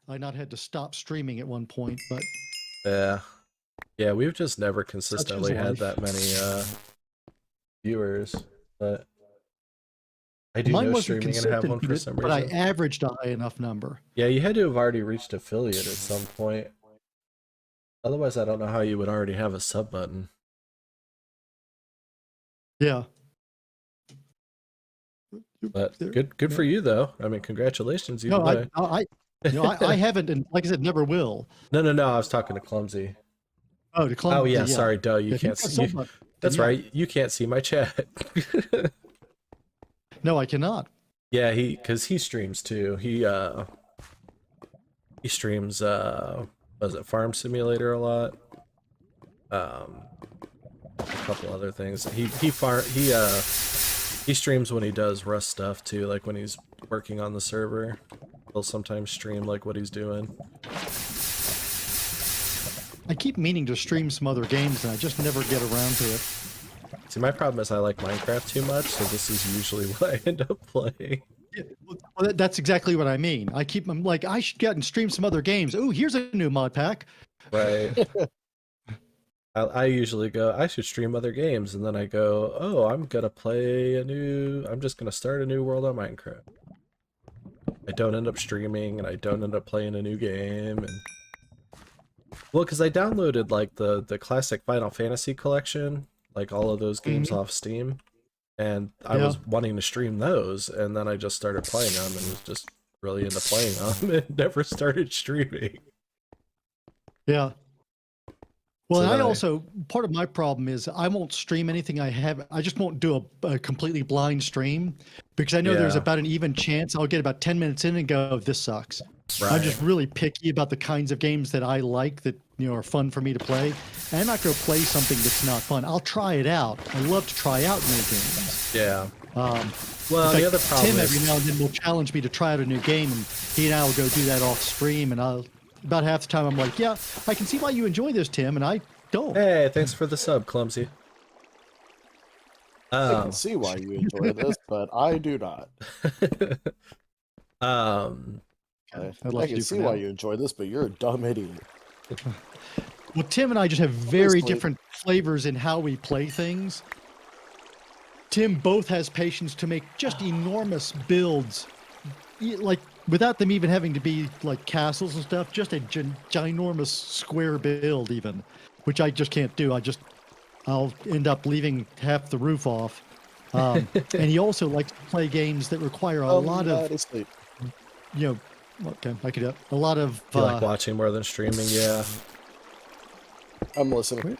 not had to stop streaming at one point, but Yeah, we've just never such is consistently had life. that many viewers, but I do Mine know wasn't streaming and have one consistent, for some but I reason. averaged a high enough number. Yeah, you had to have already reached affiliate at some point. Otherwise, I don't know how you would already have a sub button. Yeah. But There- good yeah. for you though. I mean, congratulations either No, way. I haven't, and like I said, never will. No, I was talking to Clumsy. Oh, to Oh Clumsy, yeah, yeah. sorry, duh. You If you've can't got see. sub button, That's yeah. right. You can't see my chat. No, I cannot. Yeah, because he streams too. He streams was it Farm Simulator a lot? A couple other things. He streams when he does Rust stuff too, like when he's working on the server. He'll sometimes stream like what he's doing. I keep meaning to stream some other games, and I just never get around to it. See, my problem is I like Minecraft too much, so this is usually what I end up playing. Yeah, well, that's exactly what I mean. I'm like, I should get and stream some other games. Oh, here's a new mod pack. Right. I usually go, I should stream other games, and then I go, oh, I'm just gonna start a new world on Minecraft. I don't end up streaming, and I don't end up playing a new game, and well, because I downloaded like the classic Final Fantasy collection, like all of those games off Steam, and I was wanting to stream those, and then I just started playing them, and was just really into playing them, and never started streaming. Yeah. Well, So and then part of my problem is I won't stream anything I have. I just won't do a completely blind stream because I know there's Yeah. about an even chance I'll get about 10 minutes in and go, this sucks. Right. I'm just really picky about the kinds of games that I like that, are fun for me to play. And I'm not going to play something that's not fun. I'll try it out. I love to try out new games. Yeah. Well, the other problem Tim is every now and then will challenge me to try out a new game, and he and I will go do that off stream, and about half the time I'm like, yeah, I can see why you enjoy this, Tim, and I don't. Hey, thanks for the sub, Clumsy. I can see why you enjoy this, but I do not. I can see why you enjoy this, but you're a dumb idiot. Well, Tim and I just have very different flavors in how we play things. Tim both has patience to make just enormous builds, like without them even having to be like castles and stuff, just a ginormous square build even, which I just can't do. I'll end up leaving half the roof off. And he also likes to play games that require a lot of, okay, I could a lot of. You like watching more than streaming, yeah. I'm listening.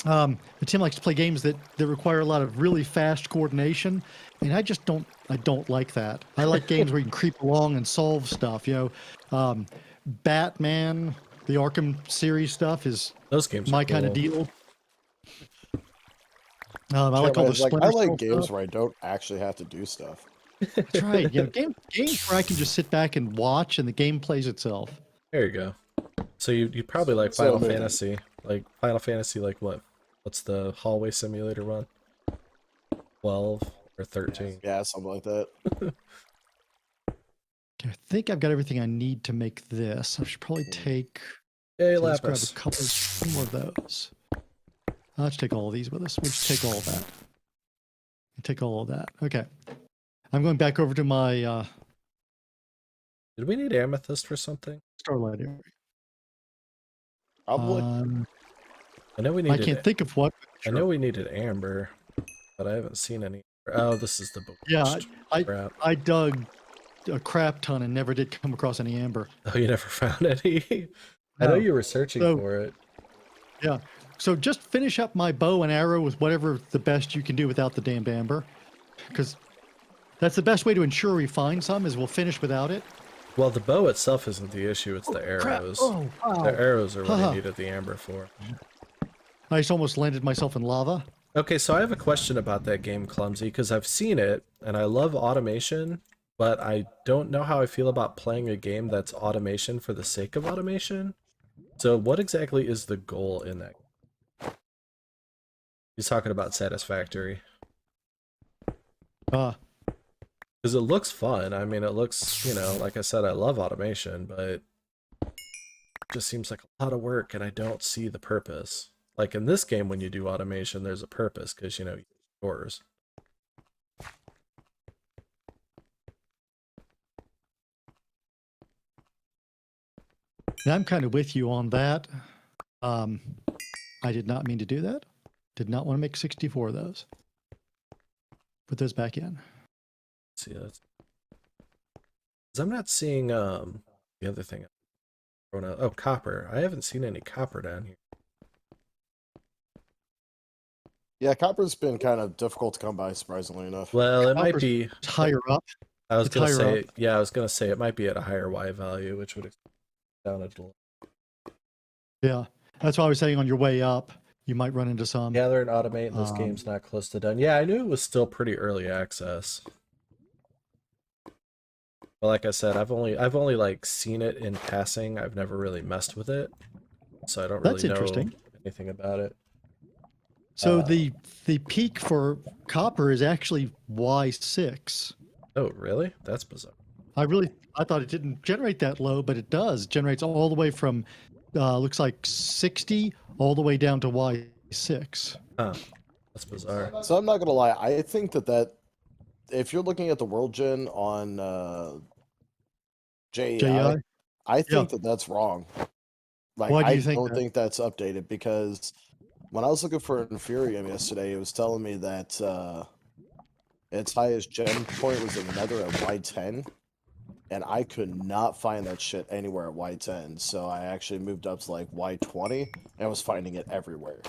But Tim likes to play games that require a lot of really fast coordination, and I don't like that. I like games where you can creep along and solve stuff. Batman, the Arkham series stuff is those games my kind of deal. I like all the I like games where I don't actually have to do stuff. That's right. Games where I can just sit back and watch, and the game plays itself. There you go. So you probably like Final Fantasy, like what? What's the hallway simulator one? 12 or 13? Yeah, something like that. I think I've got everything I need to make this. I should probably take. Let's grab a couple more of those. Let's take all of these with us. We'll just take all of that. Take all of that. Okay. I'm going back over to my. Did we need amethyst for something? Starlight area. Probably. I know we needed. I can't think of what. Sure. I know we needed amber, but I haven't seen any. Oh, this is the book. Yeah, I dug a crap ton and never did come across any amber. Oh, you never found any? I know you were searching for it. Yeah. So just finish up my bow and arrow with whatever the best you can do without the damn amber, because that's the best way to ensure we find some. Is we'll finish without it. Well, the bow itself isn't the issue; it's the arrows. Oh, wow. The arrows are what I needed the amber for. I just almost landed myself in lava. Okay, so I have a question about that game, Clumsy, because I've seen it and I love automation, but I don't know how I feel about playing a game that's automation for the sake of automation. So what exactly is the goal in that? He's talking about satisfactory. Because it looks fun. I mean, it looks, you know, like I said, I love automation, but it just seems like a lot of work and I don't see the purpose. Like in this game, when you do automation, there's a purpose because, you know, you use doors. And I'm kind of with you on that. I did not mean to do that. Did not want to make 64 of those. Put those back in. See, that's... I'm not seeing the other thing. Oh, copper. I haven't seen any copper down here. Yeah, copper's been kind of difficult to come by, surprisingly enough. Well, it might Copper's be higher up. I was It's gonna higher say, up. yeah, I was gonna say it might be at a higher Y value, which would down a little. Yeah, that's why I was saying on your way up, you might run into some. Gather and automate. This game's not close to done. Yeah, I knew it was still pretty early access. But like I said, I've only like seen it in passing. I've never really messed with it, so I don't really know anything about it. So the peak for copper is actually Y6. Oh, really? That's bizarre. I thought it didn't generate that low, but it does. It generates all the way from looks like 60 all the way down to Y6. Huh. That's bizarre. So I'm not gonna lie, I think that if you're looking at the world gen on JEI, I think that's wrong. Like, why do you I think don't that? think that's updated because when I was looking for Inferium yesterday, it was telling me that its highest gen point was another at Y10, and I could not find that shit anywhere at Y10. So I actually moved up to like Y20 and was finding it everywhere.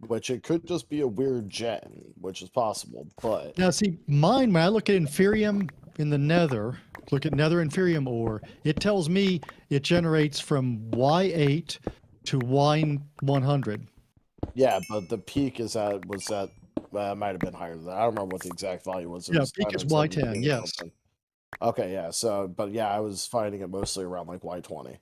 Which it could just be a weird gen, which is possible, but... Now, see, mine, when I look at Inferium in the Nether, look at Nether Inferium ore, it tells me it generates from Y8 to Y100. Yeah, but the peak was at might have been higher than that. I don't remember what the exact value was. It was peak is Y10, yes. Okay, yeah, but yeah, I was finding it mostly around like Y20.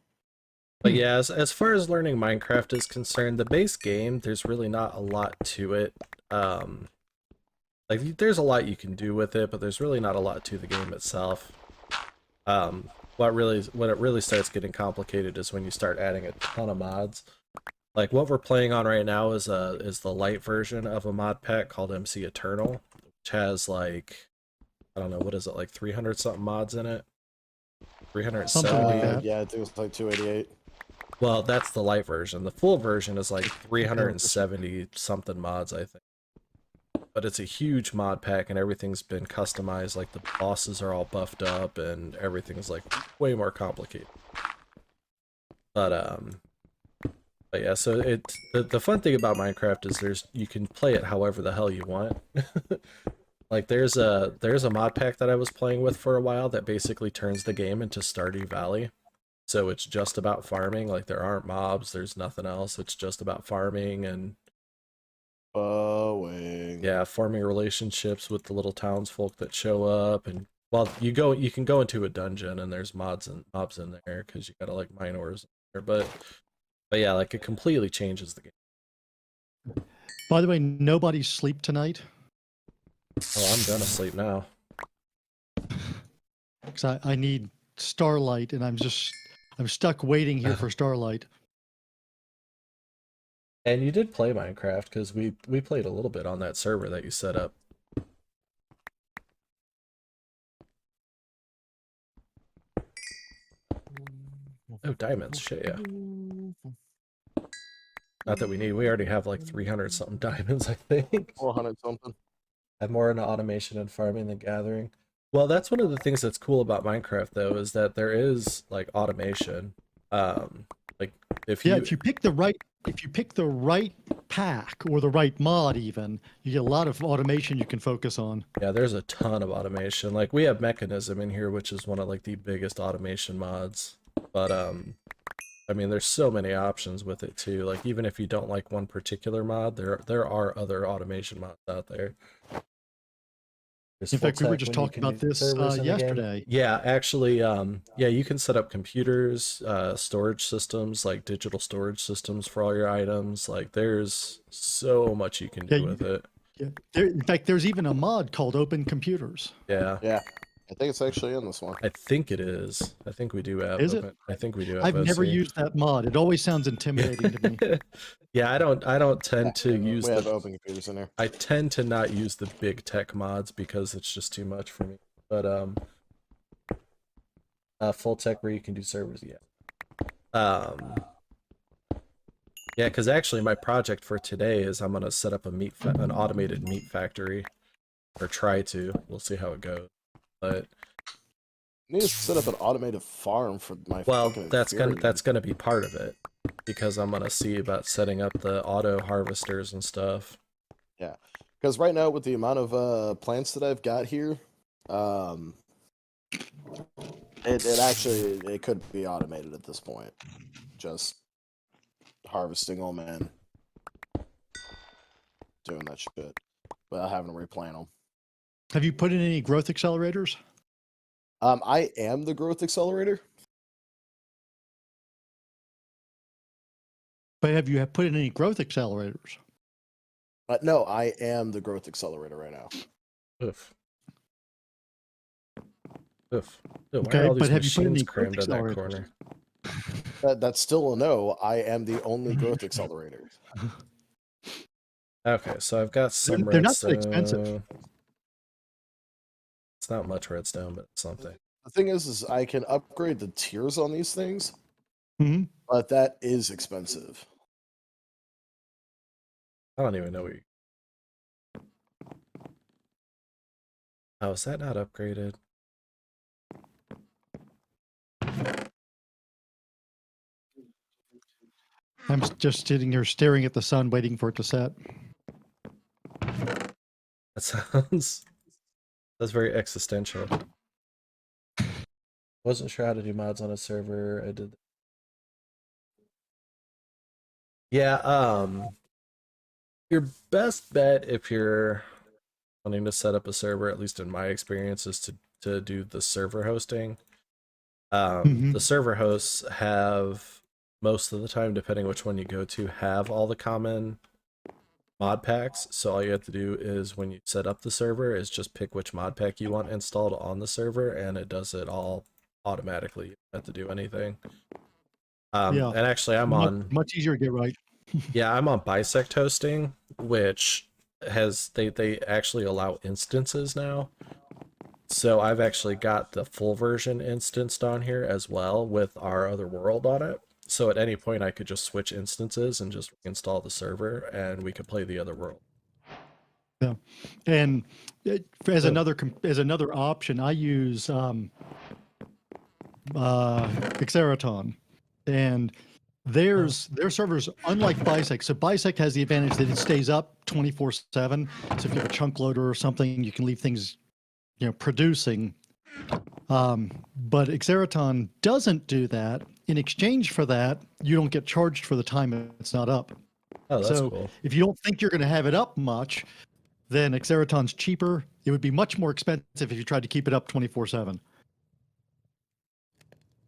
But yeah, as far as learning Minecraft is concerned, the base game, there's really not a lot to it. Like, there's a lot you can do with it, but there's really not a lot to the game itself. When it really starts getting complicated is when you start adding a ton of mods. Like, what we're playing on right now is the Lite version of a mod pack called MC Eternal, which has, like, I don't know, what is it, like 300 something mods in it? 370? Like that. Yeah, it was like 288. Well, that's the light version. The full version is like 370 something mods, I think. But it's a huge mod pack and everything's been customized. Like the bosses are all buffed up and everything's like way more complicated. But yeah, so the fun thing about Minecraft is you can play it however the hell you want. Like there's a mod pack that I was playing with for a while that basically turns the game into Stardew Valley. So it's just about farming, like there aren't mobs, there's nothing else, it's just about farming and yeah, forming relationships with the little townsfolk that show up. And well, you can go into a dungeon and there's mobs in there because you gotta like mine ores there, but yeah, like it completely changes the game. By the way, nobody's sleep tonight. Oh, I'm gonna sleep now. Because I need Starlight and I'm stuck waiting here for Starlight. And you did play Minecraft because we played a little bit on that server that you set up. Oh, diamonds, shit, yeah. Not that we already have like 300 something diamonds, I think. 400 something. I have more into automation and farming than gathering. Well, that's one of the things that's cool about Minecraft, though, is that there is like automation. Like if you pick the right pack or the right mod, even you get a lot of automation you can focus on. Yeah, there's a ton of automation. Like we have Mechanism in here, which is one of like the biggest automation mods. But I mean, there's so many options with it too. Like even if you don't like one particular mod, there are other automation mods out there. In fact, we were just talking about this yesterday. Yeah, actually, yeah, you can set up computers, storage systems, like digital storage systems for all your items. Like, there's so much you can do with it. Yeah. In fact, there's even a mod called Open Computers. Yeah. Yeah, I think it's actually in this one. I think it is. I think we do have. Is it? I think we do have. I've never OC. used that mod. It always sounds intimidating to me. Yeah, I don't tend to Yeah, use we have the. open computers in there. I tend to not use the big tech mods because it's just too much for me. But full tech where you can do servers, yeah. Yeah, because actually my project for today is I'm gonna set up an automated meat factory, or try to. We'll see how it goes. But I need to set up an automated farm for my. well, fucking that's infuriating. gonna be part of it, because I'm gonna see about setting up the auto harvesters and stuff. Yeah, because right now with the amount of plants that I've got here, it could be automated at this point. Just harvesting them and doing that shit without having to replant them. Have you put in any growth accelerators? I am the growth accelerator. But have you put in any growth accelerators? No, I am the growth accelerator right now. Oof. Oof. Dude, why Okay, are all these but have you put in machines any growth crammed in that accelerators? corner? That's still a no. I am the only growth accelerator. Okay, so I've got some They're not that redstone. expensive. It's not much redstone, but something. The thing is I can upgrade the tiers on these things, Mhm. but that is expensive. I don't even know where you... Oh, is that not upgraded? I'm just sitting here staring at the sun, waiting for it to set. That sounds... That's very existential. Wasn't sure how to do mods on a server. I did... Yeah, your best bet if you're wanting to set up a server, at least in my experience, is to do the server hosting. Mhm. The server hosts have, most of the time, depending which one you go to, have all the common mod packs. So all you have to do is, when you set up the server, is just pick which mod pack you want installed on the server, and it does it all automatically. You don't have to do anything. Yeah. And actually, I'm on... much easier to get right. Yeah, I'm on bisect hosting, which has they actually allow instances now. So I've actually got the full version instanced on here as well with our other world on it. So at any point I could just switch instances and just install the server, and we could play the other world. Yeah, and as Oh. another option, I use Xeraton, and their servers, unlike Bisect. So Bisect has the advantage that it stays up 24/7. So if you have a chunk loader or something, you can leave things, producing. But Xeraton doesn't do that. In exchange for that, you don't get charged for the time it's not up. Oh, that's So cool. if you don't think you're going to have it up much, then Xeraton's cheaper. It would be much more expensive if you tried to keep it up 24/7.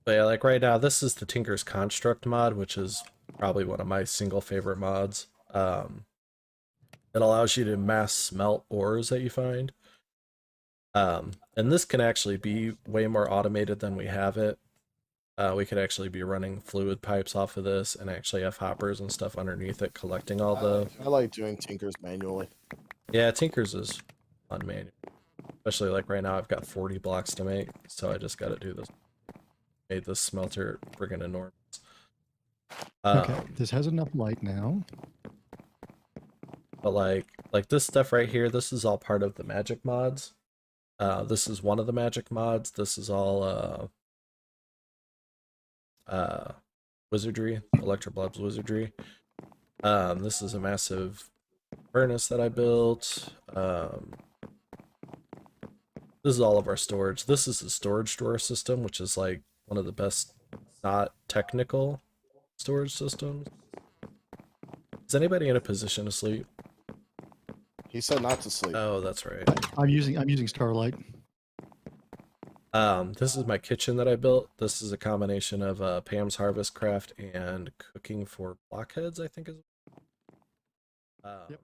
But yeah, like right now, this is the Tinker's Construct mod, which is probably one of my single favorite mods. It allows you to mass smelt ores that you find. And this can actually be way more automated than we have it. We could actually be running fluid pipes off of this and actually have hoppers and stuff underneath it collecting all the... I like doing Tinkers manually. Yeah, Tinker's is fun manual. Especially like right now I've got 40 blocks to make, so I just gotta do this. Made this smelter friggin' enormous. Okay, this has enough light now. But like this stuff right here, this is all part of the magic mods. This is one of the magic mods. This is all wizardry, Electroblob's wizardry. This is a massive furnace that I built. This is all of our storage. This is the storage drawer system, which is like one of the best not technical storage systems. Is anybody in a position to sleep? He said not to sleep. Oh, that's right. I'm using Starlight. This is my kitchen that I built. This is a combination of Pam's Harvest Craft and Cooking for Blockheads, I think is. Yep.